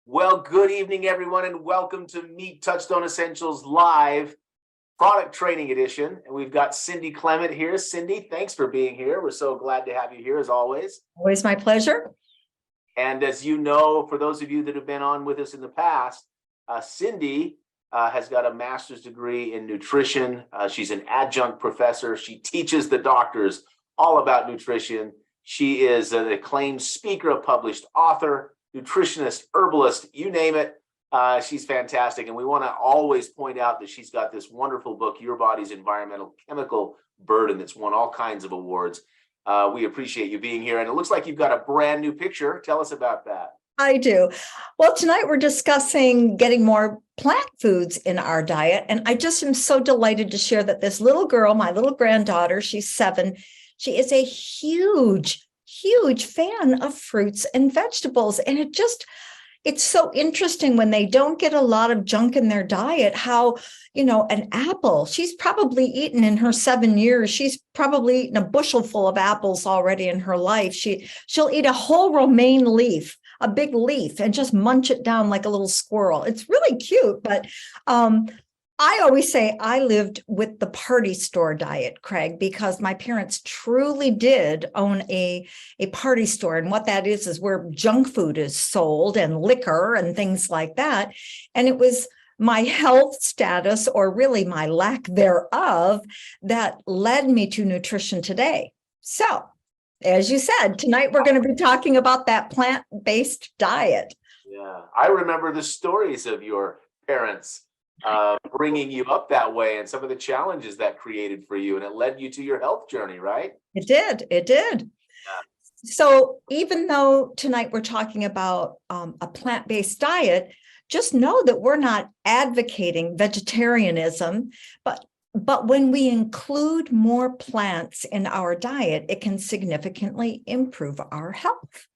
Well, good evening, everyone, and welcome to Meet Touchstone Essentials Live Product Training Edition. And we've got Cindy Clement here. Cindy, thanks for being here. We're so glad to have you here, as always. Always my pleasure. And as you know, for those of you that have been on with us in the past, Cindy has got a master's degree in nutrition. She's an adjunct professor. She teaches the doctors all about nutrition. She is an acclaimed speaker, a published author, nutritionist, herbalist, you name it. She's fantastic. And we want to always point out that she's got this wonderful book, Your Body's Environmental Chemical Burden, that's won all kinds of awards. We appreciate you being here. And it looks like you've got a brand new picture. Tell us about that. I do. Well, tonight we're discussing getting more plant foods in our diet. And I just am so delighted to share that this little girl, my little granddaughter, she's 7, she is a huge fan of fruits and vegetables. And it's so interesting when they don't get a lot of junk in their diet, how, an apple, she's probably eaten in her 7 years, she's probably eaten a bushel full of apples already in her life. She'll eat a whole romaine leaf, a big leaf, and just munch it down like a little squirrel. It's really cute, but I always say I lived with the party store diet, Craig, because my parents truly did own a party store. And what that is where junk food is sold and liquor and things like that. And it was my health status, or really my lack thereof, that led me to nutrition today. So, as you said, tonight we're going to be talking about that plant-based diet. Yeah, I remember the stories of your parents bringing you up that way and some of the challenges that created for you, and it led you to your health journey, right? It did. Yeah. So even though tonight we're talking about a plant-based diet, just know that we're not advocating vegetarianism, but when we include more plants in our diet, it can significantly improve our health.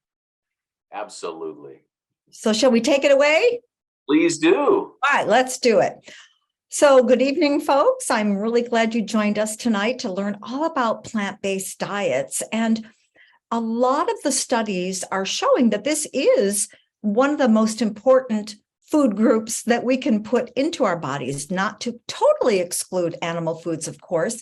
Absolutely. So shall we take it away? Please do. All right, let's do it. So good evening, folks. I'm really glad you joined us tonight to learn all about plant-based diets. And a lot of the studies are showing that this is one of the most important food groups that we can put into our bodies, not to totally exclude animal foods, of course,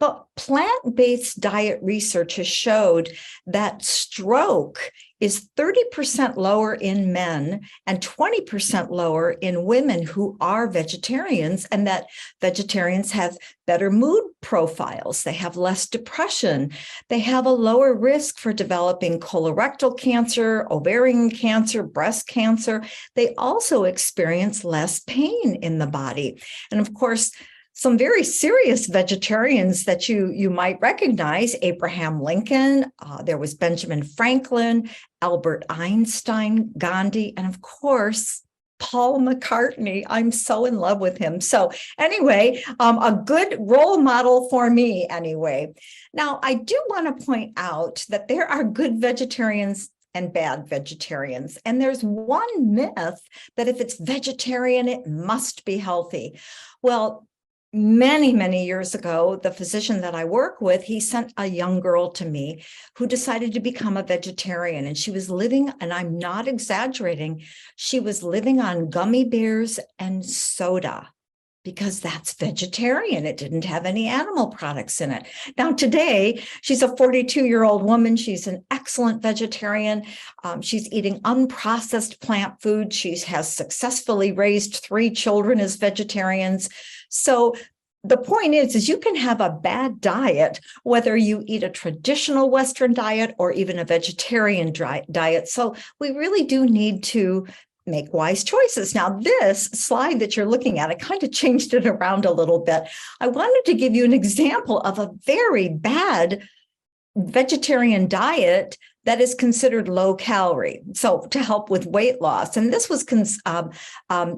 but plant-based diet research has showed that stroke is 30% lower in men and 20% lower in women who are vegetarians, and that vegetarians have better mood profiles. They have less depression. They have a lower risk for developing colorectal cancer, ovarian cancer, breast cancer. They also experience less pain in the body. And of course, some very serious vegetarians that you might recognize: Abraham Lincoln, there was Benjamin Franklin, Albert Einstein, Gandhi, and of course, Paul McCartney. I'm so in love with him. So anyway, a good role model for me anyway. Now, I do want to point out that there are good vegetarians and bad vegetarians. And there's one myth that if it's vegetarian, it must be healthy. Well, many years ago, the physician that I work with, he sent a young girl to me who decided to become a vegetarian. And she was living, and I'm not exaggerating, she was living on gummy bears and soda, because that's vegetarian. It didn't have any animal products in it. Now, today, she's a 42-year-old woman. She's an excellent vegetarian. She's eating unprocessed plant food. She has successfully raised 3 children as vegetarians. So the point is you can have a bad diet, whether you eat a traditional Western diet or even a vegetarian diet. So we really do need to make wise choices. Now, this slide that you're looking at, I kind of changed it around a little bit. I wanted to give you an example of a very bad vegetarian diet that is considered low calorie, so to help with weight loss. And this was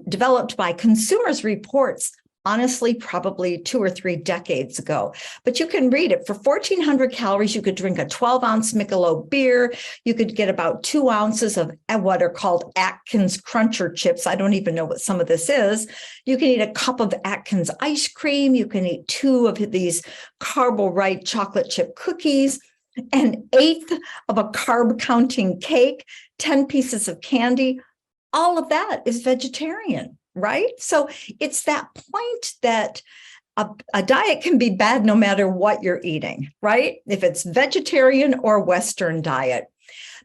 developed by Consumers Reports, honestly, probably 2 or 3 decades ago. But you can read it. For 1,400 calories, you could drink a 12-ounce Michelob beer. You could get about 2 ounces of what are called Atkins Cruncher chips. I don't even know what some of this is. You can eat a cup of Atkins ice cream. You can eat 2 of these Carbo Right chocolate chip cookies. an eighth of a carb counting cake, 10 pieces of candy, all of that is vegetarian, right? So it's that point that a diet can be bad no matter what you're eating, right? If it's vegetarian or Western diet.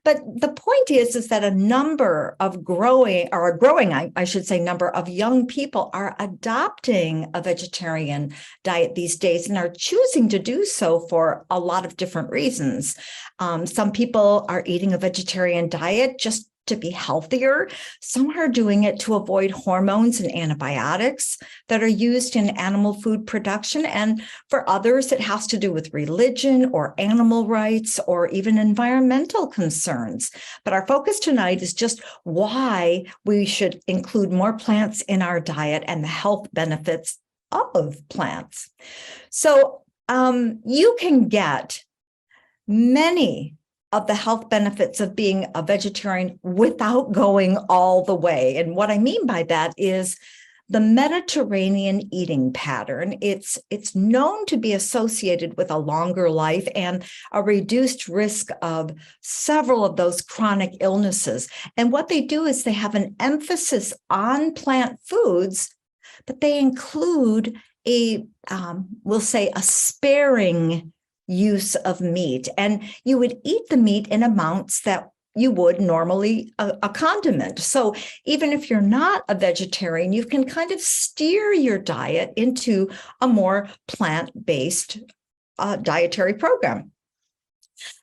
But the point is that a number of growing, I should say, number of young people are adopting a vegetarian diet these days and are choosing to do so for a lot of different reasons. Some people are eating a vegetarian diet just to be healthier. Some are doing it to avoid hormones and antibiotics that are used in animal food production. And for others, it has to do with religion or animal rights or even environmental concerns. But our focus tonight is just why we should include more plants in our diet and the health benefits of plants. So you can get many of the health benefits of being a vegetarian without going all the way. And what I mean by that is the Mediterranean eating pattern. It's known to be associated with a longer life and a reduced risk of several of those chronic illnesses. And what they do is they have an emphasis on plant foods, but they include we'll say a sparing use of meat, and you would eat the meat in amounts that you would normally a condiment. So even if you're not a vegetarian, you can kind of steer your diet into a more plant-based dietary program.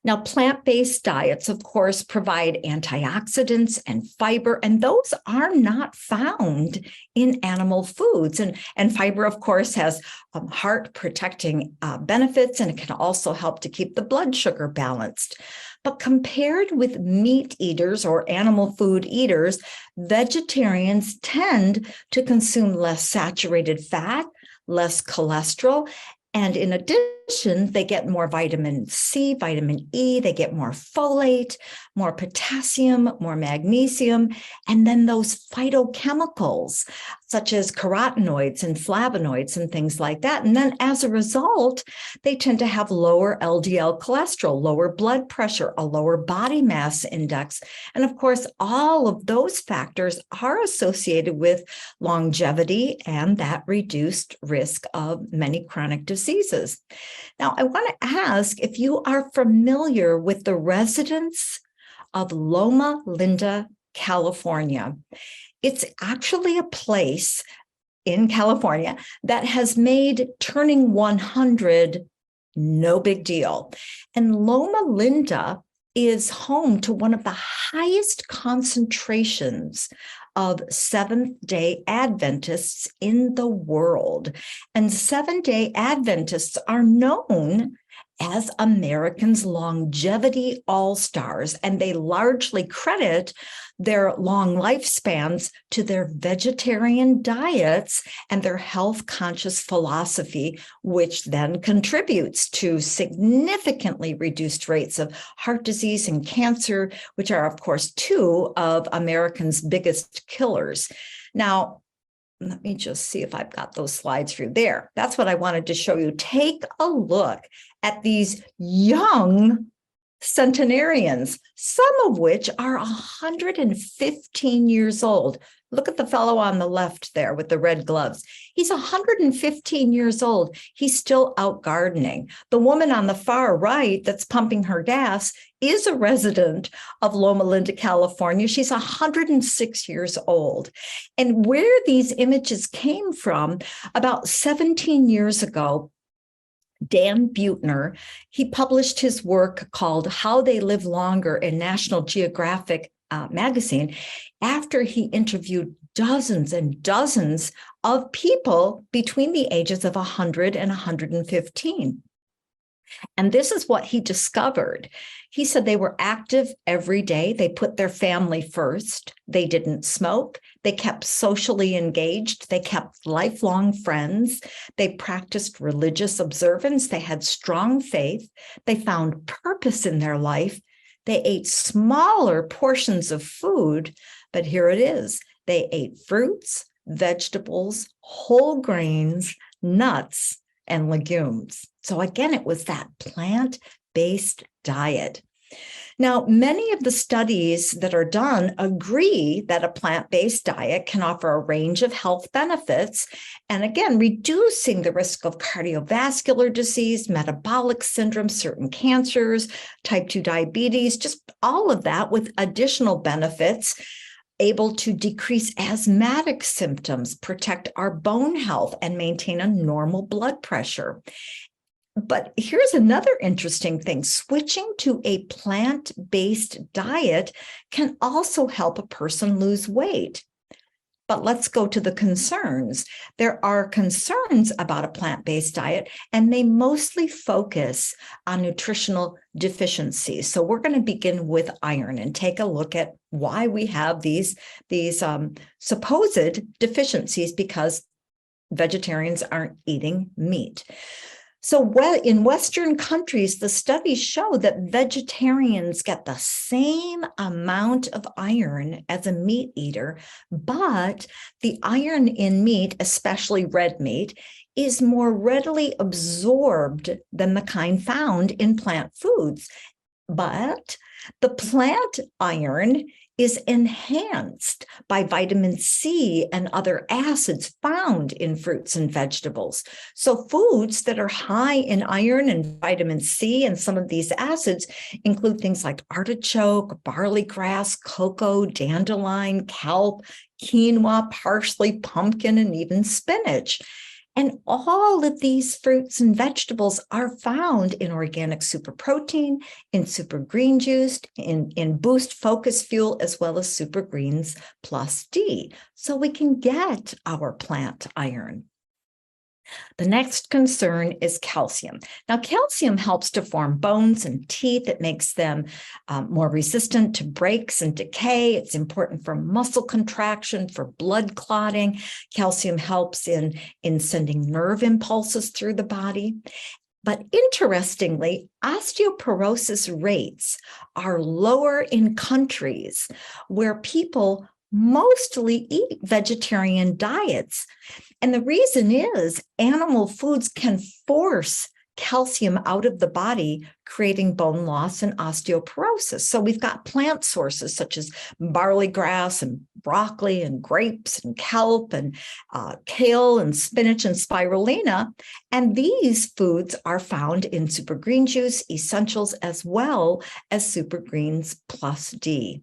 Now, plant-based diets, of course, provide antioxidants and fiber, and those are not found in animal foods. And fiber, of course, has heart protecting benefits, and it can also help to keep the blood sugar balanced. But compared with meat eaters or animal food eaters, vegetarians tend to consume less saturated fat, less cholesterol, and in addition, they get more vitamin C, vitamin E, they get more folate, more potassium, more magnesium, and then those phytochemicals such as carotenoids and flavonoids and things like that. And then as a result, they tend to have lower LDL cholesterol, lower blood pressure, a lower body mass index. And of course, all of those factors are associated with longevity and that reduced risk of many chronic diseases. Now, I want to ask if you are familiar with the residents of Loma Linda, California. It's actually a place in California that has made turning 100 no big deal. And Loma Linda is home to one of the highest concentrations of Seventh-day Adventists in the world. And Seventh-day Adventists are known as Americans' longevity all-stars, and they largely credit their long lifespans to their vegetarian diets and their health-conscious philosophy, which then contributes to significantly reduced rates of heart disease and cancer, which are, of course, two of Americans' biggest killers. Now, let me just see if I've got those slides for you there. That's what I wanted to show you. Take a look at these young centenarians, some of which are 115 years old. Look at the fellow on the left there with the red gloves. He's 115 years old. He's still out gardening. The woman on the far right that's pumping her gas is a resident of Loma Linda, California. She's 106 years old. And where these images came from, about 17 years ago, Dan Buettner, he published his work called How They Live Longer in National Geographic magazine after he interviewed dozens and dozens of people between the ages of 100 and 115. And this is what he discovered. He said they were active every day. They put their family first. They didn't smoke. They kept socially engaged. They kept lifelong friends. They practiced religious observance. They had strong faith. They found purpose in their life. They ate smaller portions of food, but here it is. They ate fruits, vegetables, whole grains, nuts, and legumes. So again, it was that plant plant-based diet. Now, many of the studies that are done agree that a plant-based diet can offer a range of health benefits, and again, reducing the risk of cardiovascular disease, metabolic syndrome, certain cancers, type 2 diabetes, just all of that with additional benefits, able to decrease asthmatic symptoms, protect our bone health, and maintain a normal blood pressure. But here's another interesting thing. Switching to a plant-based diet can also help a person lose weight. But let's go to the concerns. There are concerns about a plant-based diet, and they mostly focus on nutritional deficiencies. So we're going to begin with iron and take a look at why we have these supposed deficiencies because vegetarians aren't eating meat. So in Western countries, the studies show that vegetarians get the same amount of iron as a meat eater, but the iron in meat, especially red meat, is more readily absorbed than the kind found in plant foods. But the plant iron is enhanced by vitamin C and other acids found in fruits and vegetables. So foods that are high in iron and vitamin C and some of these acids include things like artichoke, barley grass, cocoa, dandelion, kelp, quinoa, parsley, pumpkin, and even spinach. And all of these fruits and vegetables are found in organic super protein, in super green juice, in Boost Focus Fuel, as well as Super Greens Plus D. So we can get our plant iron. The next concern is calcium. Now, calcium helps to form bones and teeth. It makes them more resistant to breaks and decay. It's important for muscle contraction, for blood clotting. Calcium helps in sending nerve impulses through the body. But interestingly, osteoporosis rates are lower in countries where people mostly eat vegetarian diets. And the reason is animal foods can force calcium out of the body, creating bone loss and osteoporosis. So we've got plant sources such as barley grass and broccoli and grapes and kelp and kale and spinach and spirulina. And these foods are found in Super Green Juice, Essentials, as well as Super Greens Plus D.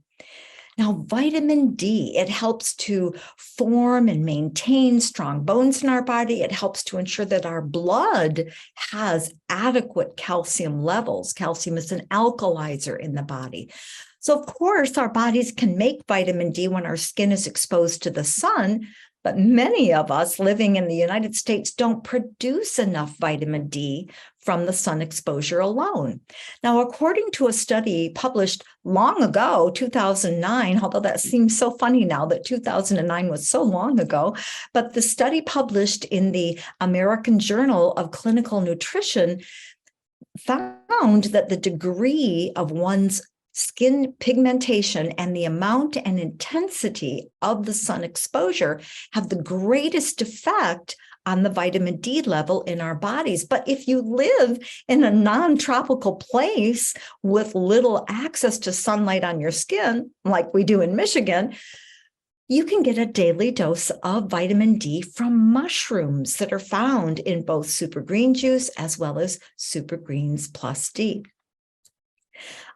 Now, vitamin D, it helps to form and maintain strong bones in our body. It helps to ensure that our blood has adequate calcium levels. Calcium is an alkalizer in the body. So, of course, our bodies can make vitamin D when our skin is exposed to the sun, but many of us living in the United States don't produce enough vitamin D from the sun exposure alone. Now, according to a study published long ago, 2009, although that seems so funny now that 2009 was so long ago, but the study published in the American Journal of Clinical Nutrition found that the degree of one's skin pigmentation and the amount and intensity of the sun exposure have the greatest effect on the vitamin D level in our bodies. But if you live in a non-tropical place with little access to sunlight on your skin, like we do in Michigan, you can get a daily dose of vitamin D from mushrooms that are found in both Super Green Juice as well as Super Greens Plus D.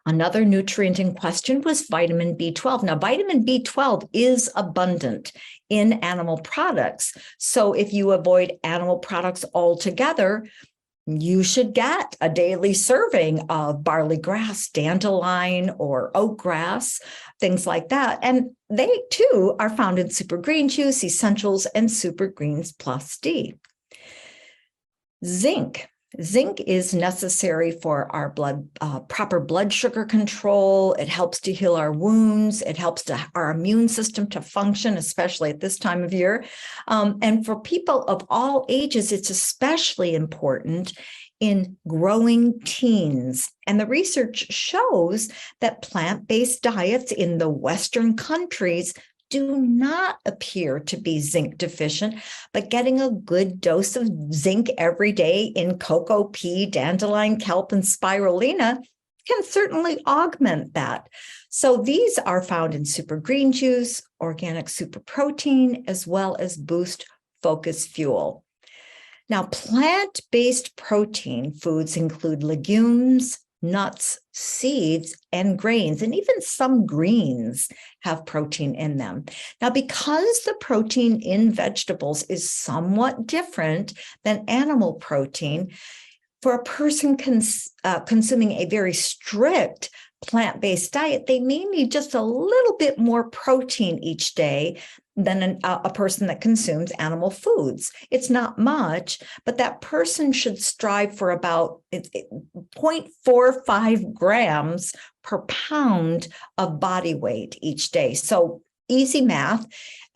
Another nutrient in question was vitamin B12. Now, vitamin B12 is abundant in animal products. So if you avoid animal products altogether, you should get a daily serving of barley grass, dandelion, or oat grass, things like that. And they, too, are found in Super Green Juice, Essentials, and Super Greens Plus D. Zinc. Zinc is necessary for our proper blood sugar control. It helps to heal our wounds. It helps our immune system to function, especially at this time of year. And for people of all ages, it's especially important in growing teens. And the research shows that plant-based diets in the Western countries do not appear to be zinc deficient, but getting a good dose of zinc every day in cocoa, pea, dandelion, kelp, and spirulina can certainly augment that. So these are found in super green juice, organic super protein, as well as Boost Focus Fuel. Now, plant-based protein foods include legumes, nuts, seeds, and grains, and even some greens have protein in them. Now, because the protein in vegetables is somewhat different than animal protein, for a person consuming a very strict plant-based diet, they may need just a little bit more protein each day than a person that consumes animal foods. It's not much, but that person should strive for about 0.45 grams per pound of body weight each day. So easy math,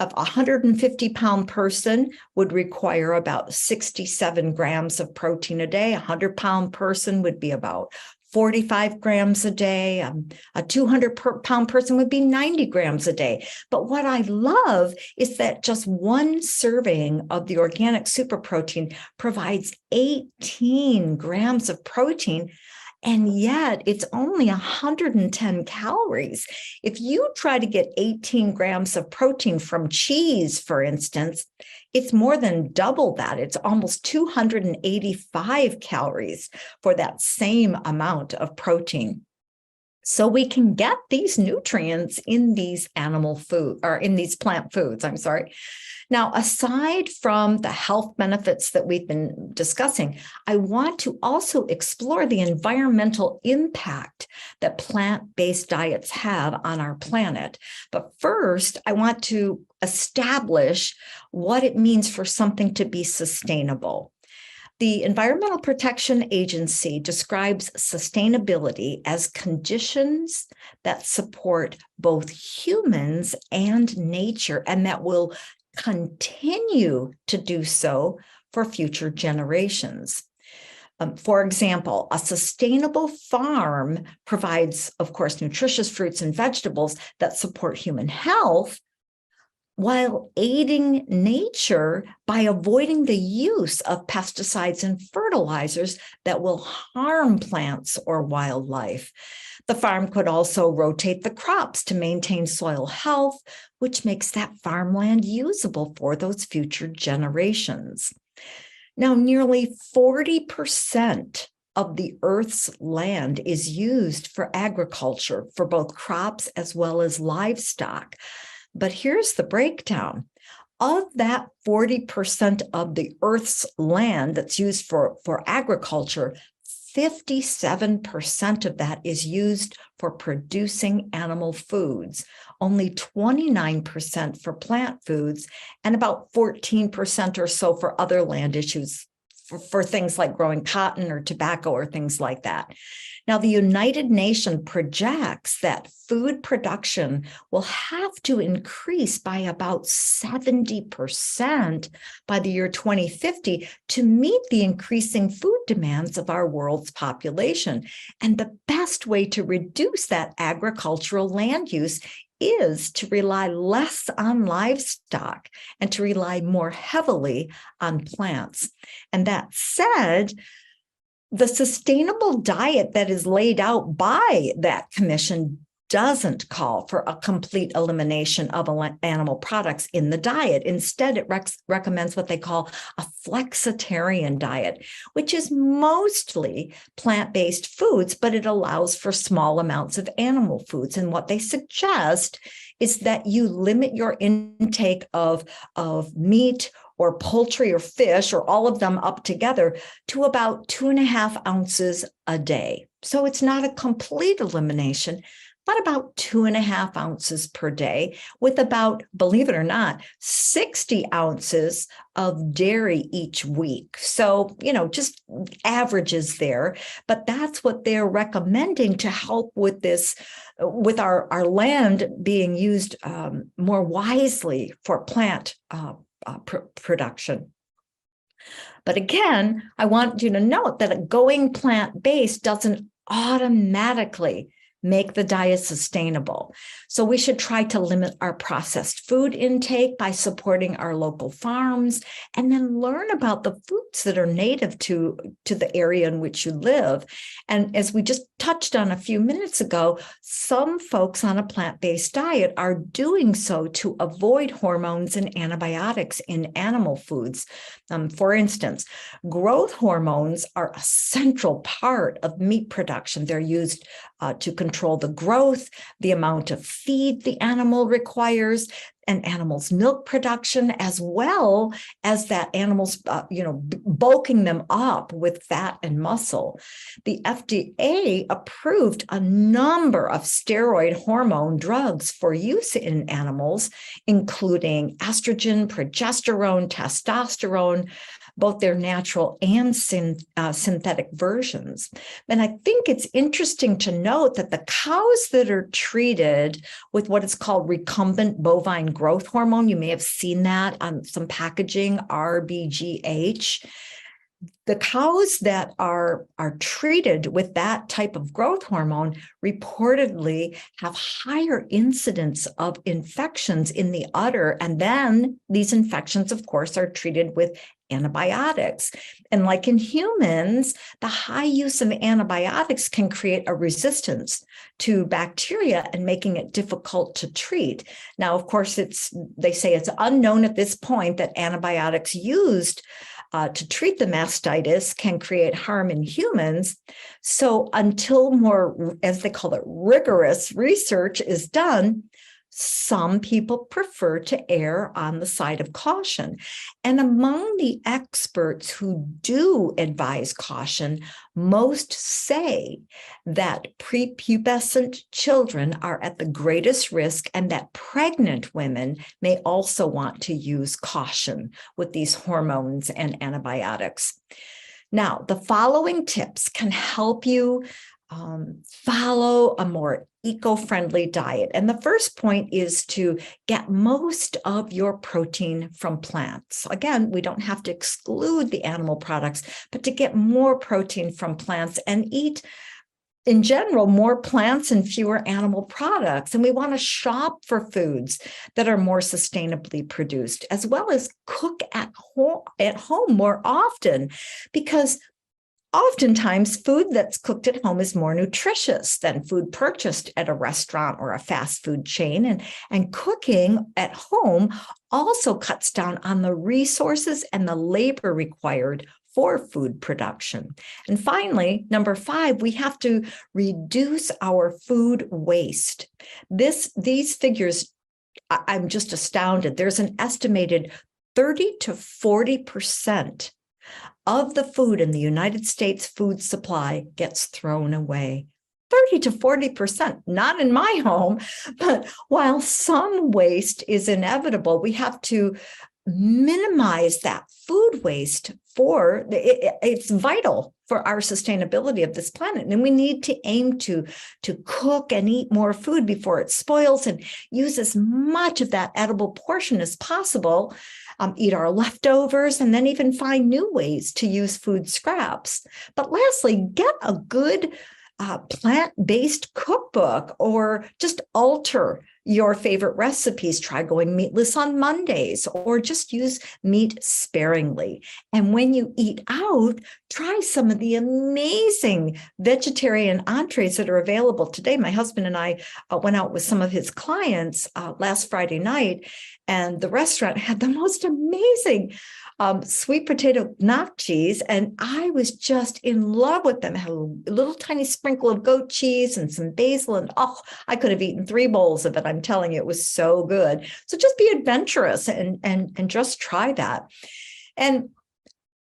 of a 150-pound person would require about 67 grams of protein a day. A 100-pound person would be about 45 grams a day. A 200-pound person would be 90 grams a day. But what I love is that just one serving of the organic super protein provides 18 grams of protein, and yet it's only 110 calories. If you try to get 18 grams of protein from cheese, for instance, it's more than double that. It's almost 285 calories for that same amount of protein. So we can get these nutrients in these animal food, or in these plant foods, I'm sorry. Now, aside from the health benefits that we've been discussing, I want to also explore the environmental impact that plant-based diets have on our planet. But first, I want to establish what it means for something to be sustainable. The Environmental Protection Agency describes sustainability as conditions that support both humans and nature, and that will continue to do so for future generations. For example, a sustainable farm provides, of course, nutritious fruits and vegetables that support human health, while aiding nature by avoiding the use of pesticides and fertilizers that will harm plants or wildlife. The farm could also rotate the crops to maintain soil health, which makes that farmland usable for those future generations. Now, nearly 40% of the Earth's land is used for agriculture, for both crops as well as livestock. But here's the breakdown. Of that 40% of the Earth's land that's used for agriculture, 57% of that is used for producing animal foods, only 29% for plant foods, and about 14% or so for other land issues, for things like growing cotton or tobacco or things like that. Now, the United Nations projects that food production will have to increase by about 70% by the year 2050 to meet the increasing food demands of our world's population. And the best way to reduce that agricultural land use is to rely less on livestock and to rely more heavily on plants. And that said, the sustainable diet that is laid out by that commission doesn't call for a complete elimination of animal products in the diet. Instead, it recommends what they call a flexitarian diet, which is mostly plant-based foods, but it allows for small amounts of animal foods. And what they suggest is that you limit your intake of meat or poultry or fish, or all of them up together, to about 2.5 ounces a day. So it's not a complete elimination, but about 2.5 ounces per day, with about, believe it or not, 60 ounces of dairy each week. So, just averages there, but that's what they're recommending to help with this, with our land being used more wisely for plant production. But again, I want you to note that going plant-based doesn't automatically make the diet sustainable. So we should try to limit our processed food intake by supporting our local farms, and then learn about the foods that are native to the area in which you live. And as we just touched on a few minutes ago, some folks on a plant-based diet are doing so to avoid hormones and antibiotics in animal foods. For instance, growth hormones are a central part of meat production. They're used to control the growth, the amount of feed the animal requires, and animals' milk production, as well as that animals, bulking them up with fat and muscle. The FDA approved a number of steroid hormone drugs for use in animals, including estrogen, progesterone, testosterone, both their natural and synthetic versions. And I think it's interesting to note that the cows that are treated with what is called recombinant bovine growth hormone, you may have seen that on some packaging, RBGH. The cows that are treated with that type of growth hormone reportedly have higher incidence of infections in the udder. And then these infections, of course, are treated with antibiotics. And like in humans, the high use of antibiotics can create a resistance to bacteria and making it difficult to treat. Now, of course, they say it's unknown at this point that antibiotics used to treat the mastitis can create harm in humans. So until more, as they call it, rigorous research is done, some people prefer to err on the side of caution. And among the experts who do advise caution, most say that prepubescent children are at the greatest risk and that pregnant women may also want to use caution with these hormones and antibiotics. Now, the following tips can help you follow a more eco-friendly diet. And the first point is to get most of your protein from plants. Again, we don't have to exclude the animal products, but to get more protein from plants and eat, in general, more plants and fewer animal products. And we want to shop for foods that are more sustainably produced, as well as cook at home more often, because oftentimes, food that's cooked at home is more nutritious than food purchased at a restaurant or a fast food chain. And cooking at home also cuts down on the resources and the labor required for food production. And finally, number 5, we have to reduce our food waste. These figures, I'm just astounded. There's an estimated 30 to 40% of the food in the United States food supply gets thrown away. 30 to 40%, not in my home, but while some waste is inevitable, we have to minimize that food waste it's vital for our sustainability of this planet. And we need to aim to cook and eat more food before it spoils and use as much of that edible portion as possible. Eat our leftovers, and then even find new ways to use food scraps. But lastly, get a good plant-based cookbook, or just alter your favorite recipes. Try going meatless on Mondays, or just use meat sparingly. And when you eat out, try some of the amazing vegetarian entrees that are available today. My husband and I went out with some of his clients last Friday night, and the restaurant had the most amazing sweet potato gnocchis, and I was just in love with them. Had a little tiny sprinkle of goat cheese and some basil, and I could have eaten 3 bowls of it. I'm telling you, it was so good. So just be adventurous and just try that. And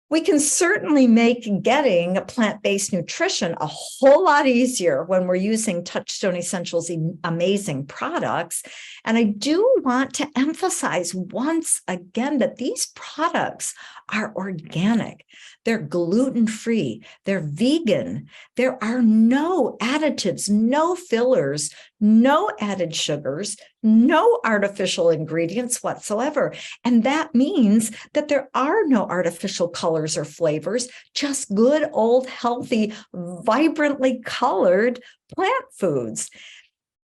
we can certainly make getting plant-based nutrition a whole lot easier when we're using Touchstone Essentials' amazing products. And I do want to emphasize once again that these products are organic. They're gluten-free. They're vegan. There are no additives, no fillers, no added sugars, no artificial ingredients whatsoever. And that means that there are no artificial colors or flavors, just good old healthy, vibrantly colored plant foods.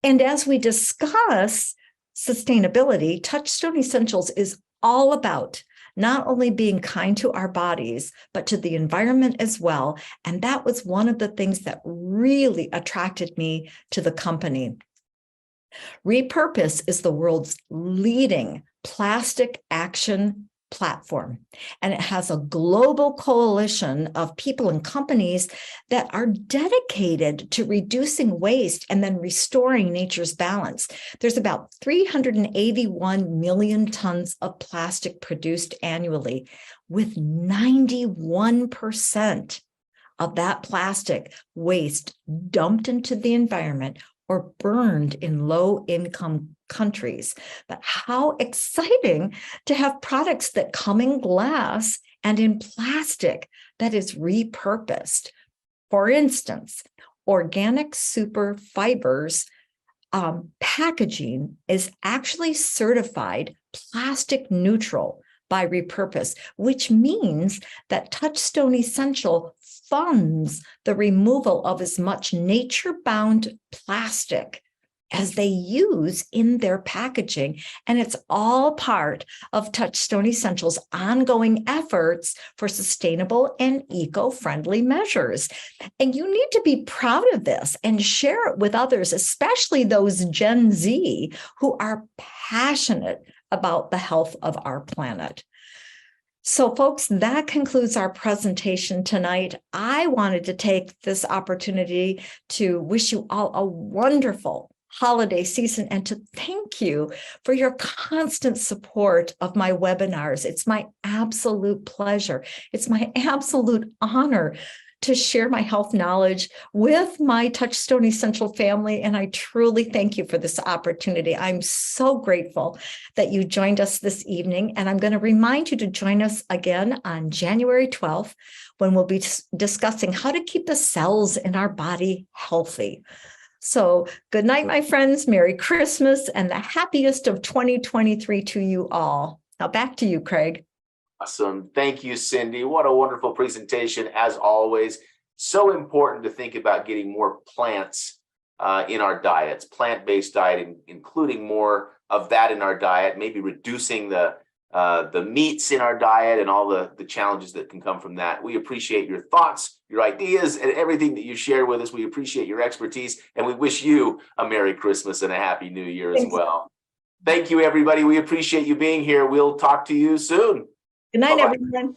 And as we discuss sustainability, Touchstone Essentials is all about not only being kind to our bodies, but to the environment as well. And that was one of the things that really attracted me to the company. Repurpose is the world's leading plastic action platform, and it has a global coalition of people and companies that are dedicated to reducing waste and then restoring nature's balance. There's about 381 million tons of plastic produced annually, with 91% of that plastic waste dumped into the environment or burned in low-income countries. But how exciting to have products that come in glass and in plastic that is repurposed. For instance, organic super fibers packaging is actually certified plastic neutral by Repurpose, which means that Touchstone Essential funds the removal of as much nature-bound plastic as they use in their packaging. And it's all part of Touchstone Essentials' ongoing efforts for sustainable and eco-friendly measures. And you need to be proud of this and share it with others, especially those Gen Z who are passionate about the health of our planet. So folks, that concludes our presentation tonight. I wanted to take this opportunity to wish you all a wonderful holiday season and to thank you for your constant support of my webinars. It's my absolute pleasure. It's my absolute honor to share my health knowledge with my Touchstone Essential family. And I truly thank you for this opportunity. I'm so grateful that you joined us this evening. And I'm going to remind you to join us again on January 12th, when we'll be discussing how to keep the cells in our body healthy. So good night, my friends. Merry Christmas and the happiest of 2023 to you all. Now back to you, Craig. Awesome. Thank you, Cindy. What a wonderful presentation, as always. So important to think about getting more plants in our diets, plant-based diet, including more of that in our diet, maybe reducing the meats in our diet and all the challenges that can come from that. We appreciate your thoughts, your ideas, and everything that you share with us. We appreciate your expertise, and we wish you a Merry Christmas and a Happy New Year as well. Thank you, everybody. We appreciate you being here. We'll talk to you soon. Good night, Bye-bye. everyone.